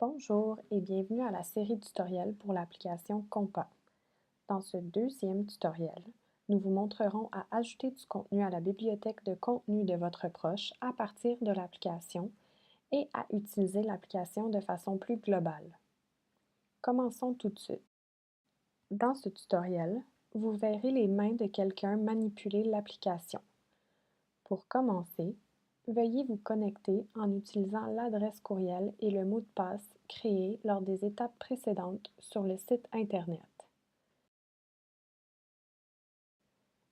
Bonjour et bienvenue à la série tutoriel pour l'application Compa. Dans ce deuxième tutoriel, nous vous montrerons à ajouter du contenu à la bibliothèque de contenu de votre proche à partir de l'application et à utiliser l'application de façon plus globale. Commençons tout de suite. Dans ce tutoriel, vous verrez les mains de quelqu'un manipuler l'application. Pour commencer, veuillez vous connecter en utilisant l'adresse courriel et le mot de passe créés lors des étapes précédentes sur le site Internet.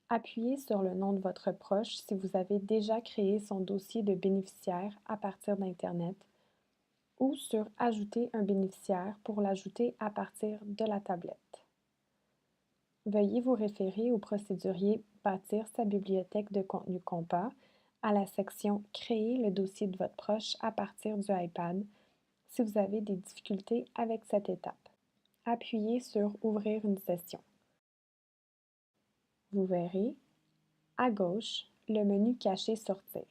Appuyez sur le nom de votre proche si vous avez déjà créé son dossier de bénéficiaire à partir d'Internet ou sur Ajouter un bénéficiaire pour l'ajouter à partir de la tablette. Veuillez vous référer au procédurier Bâtir sa bibliothèque de contenu Compa à la section Créer le dossier de votre proche à partir du iPad si vous avez des difficultés avec cette étape. Appuyez sur Ouvrir une session. Vous verrez, à gauche, le menu Cacher Sortir.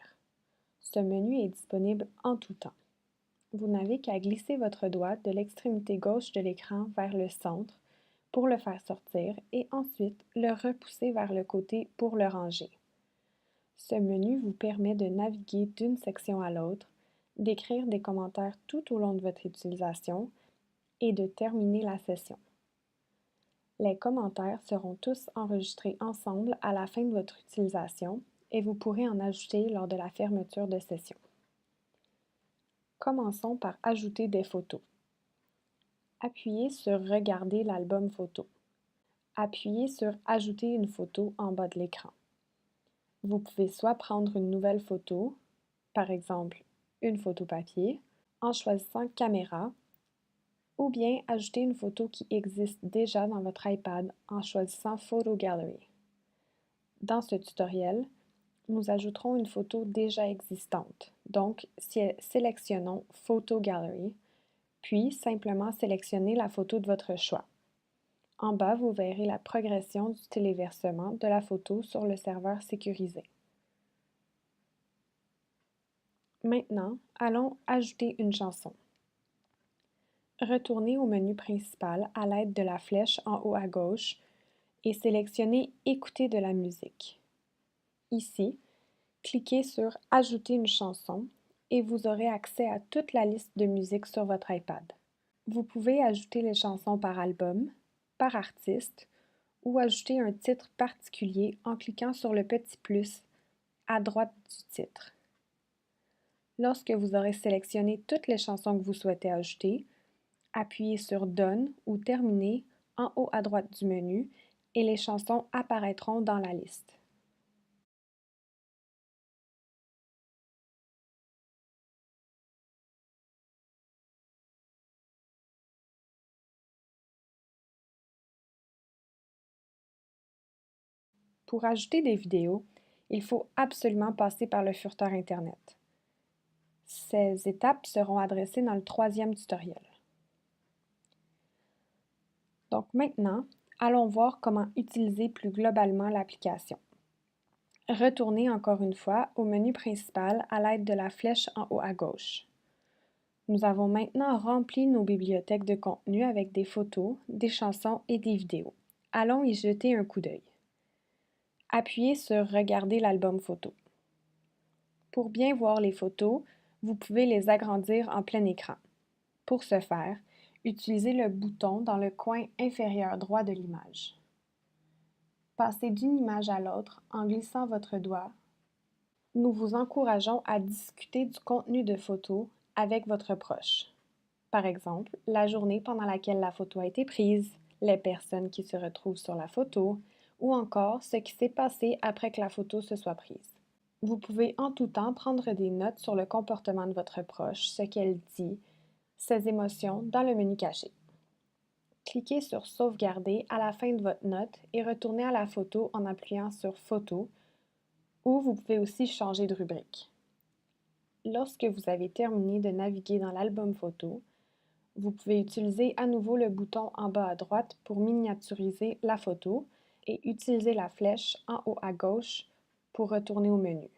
Ce menu est disponible en tout temps. Vous n'avez qu'à glisser votre doigt de l'extrémité gauche de l'écran vers le centre pour le faire sortir et ensuite le repousser vers le côté pour le ranger. Ce menu vous permet de naviguer d'une section à l'autre, d'écrire des commentaires tout au long de votre utilisation et de terminer la session. Les commentaires seront tous enregistrés ensemble à la fin de votre utilisation et vous pourrez en ajouter lors de la fermeture de session. Commençons par ajouter des photos. Appuyez sur Regarder l'album photo. Appuyez sur Ajouter une photo en bas de l'écran. Vous pouvez soit prendre une nouvelle photo, par exemple une photo papier, en choisissant Caméra, ou bien ajouter une photo qui existe déjà dans votre iPad en choisissant Photo Gallery. Dans ce tutoriel, nous ajouterons une photo déjà existante, donc sélectionnons Photo Gallery, puis simplement sélectionnez la photo de votre choix. En bas, vous verrez la progression du téléversement de la photo sur le serveur sécurisé. Maintenant, allons ajouter une chanson. Retournez au menu principal à l'aide de la flèche en haut à gauche et sélectionnez Écouter de la musique. Ici, cliquez sur Ajouter une chanson et vous aurez accès à toute la liste de musique sur votre iPad. Vous pouvez ajouter les chansons par album, par artiste ou ajouter un titre particulier en cliquant sur le petit plus à droite du titre. Lorsque vous aurez sélectionné toutes les chansons que vous souhaitez ajouter, appuyez sur Done ou Terminer en haut à droite du menu et les chansons apparaîtront dans la liste. Pour ajouter des vidéos, il faut absolument passer par le furteur Internet. Ces étapes seront adressées dans le troisième tutoriel. Donc maintenant, allons voir comment utiliser plus globalement l'application. Retournez encore une fois au menu principal à l'aide de la flèche en haut à gauche. Nous avons maintenant rempli nos bibliothèques de contenu avec des photos, des chansons et des vidéos. Allons y jeter un coup d'œil. Appuyez sur Regarder l'album photo. Pour bien voir les photos, vous pouvez les agrandir en plein écran. Pour ce faire, utilisez le bouton dans le coin inférieur droit de l'image. Passez d'une image à l'autre en glissant votre doigt. Nous vous encourageons à discuter du contenu de photo avec votre proche. Par exemple, la journée pendant laquelle la photo a été prise, les personnes qui se retrouvent sur la photo, ou encore ce qui s'est passé après que la photo se soit prise. Vous pouvez en tout temps prendre des notes sur le comportement de votre proche, ce qu'elle dit, ses émotions dans le menu caché. Cliquez sur Sauvegarder à la fin de votre note et retournez à la photo en appuyant sur Photo, ou vous pouvez aussi changer de rubrique. Lorsque vous avez terminé de naviguer dans l'album photo, vous pouvez utiliser à nouveau le bouton en bas à droite pour miniaturiser la photo et utiliser la flèche en haut à gauche pour retourner au menu.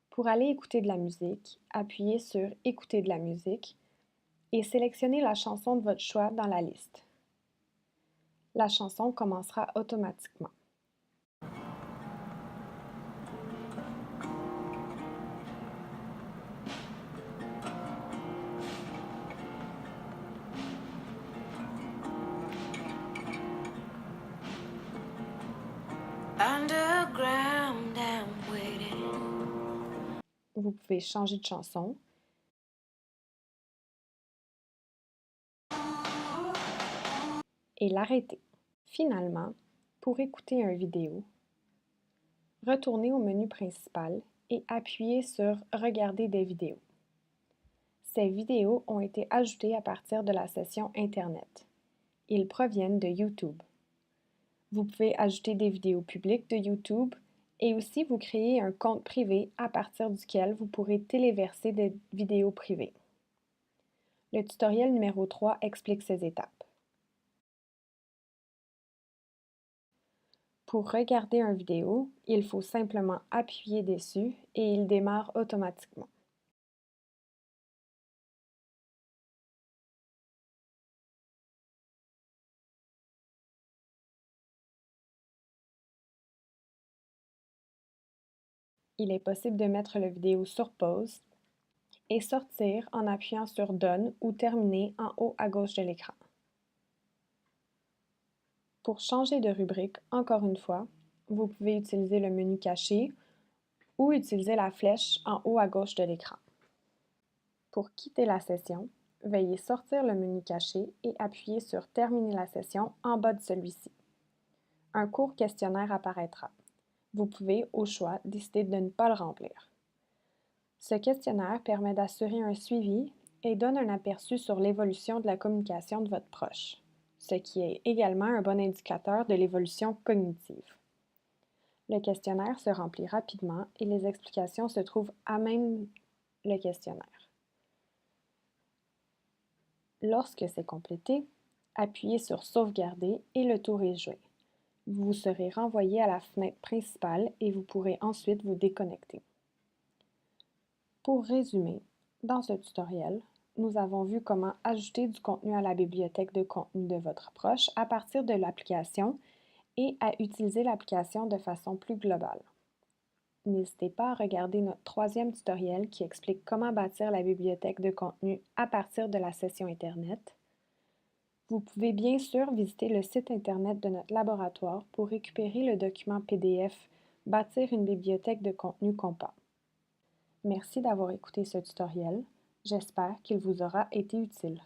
Pour aller écouter de la musique, appuyez sur Écouter de la musique et sélectionnez la chanson de votre choix dans la liste. La chanson commencera automatiquement. Underground, I'm waiting. Vous pouvez changer de chanson et l'arrêter. Finalement, pour écouter une vidéo, retournez au menu principal et appuyez sur Regarder des vidéos. Ces vidéos ont été ajoutées à partir de la session Internet. Ils proviennent de YouTube. Vous pouvez ajouter des vidéos publiques de YouTube et aussi vous créer un compte privé à partir duquel vous pourrez téléverser des vidéos privées. Le tutoriel numéro 3 explique ces étapes. Pour regarder une vidéo, il faut simplement appuyer dessus et il démarre automatiquement. Il est possible de mettre la vidéo sur pause et sortir en appuyant sur Done ou Terminer en haut à gauche de l'écran. Pour changer de rubrique, encore une fois, vous pouvez utiliser le menu caché ou utiliser la flèche en haut à gauche de l'écran. Pour quitter la session, veuillez sortir le menu caché et appuyer sur Terminer la session en bas de celui-ci. Un court questionnaire apparaîtra. Vous pouvez, au choix, décider de ne pas le remplir. Ce questionnaire permet d'assurer un suivi et donne un aperçu sur l'évolution de la communication de votre proche, ce qui est également un bon indicateur de l'évolution cognitive. Le questionnaire se remplit rapidement et les explications se trouvent à même le questionnaire. Lorsque c'est complété, appuyez sur Sauvegarder et le tour est joué. Vous serez renvoyé à la fenêtre principale et vous pourrez ensuite vous déconnecter. Pour résumer, dans ce tutoriel, nous avons vu comment ajouter du contenu à la bibliothèque de contenu de votre proche à partir de l'application et à utiliser l'application de façon plus globale. N'hésitez pas à regarder notre troisième tutoriel qui explique comment bâtir la bibliothèque de contenu à partir de la session Internet. Vous pouvez bien sûr visiter le site Internet de notre laboratoire pour récupérer le document PDF Bâtir une bibliothèque de contenu compas. Merci d'avoir écouté ce tutoriel. J'espère qu'il vous aura été utile.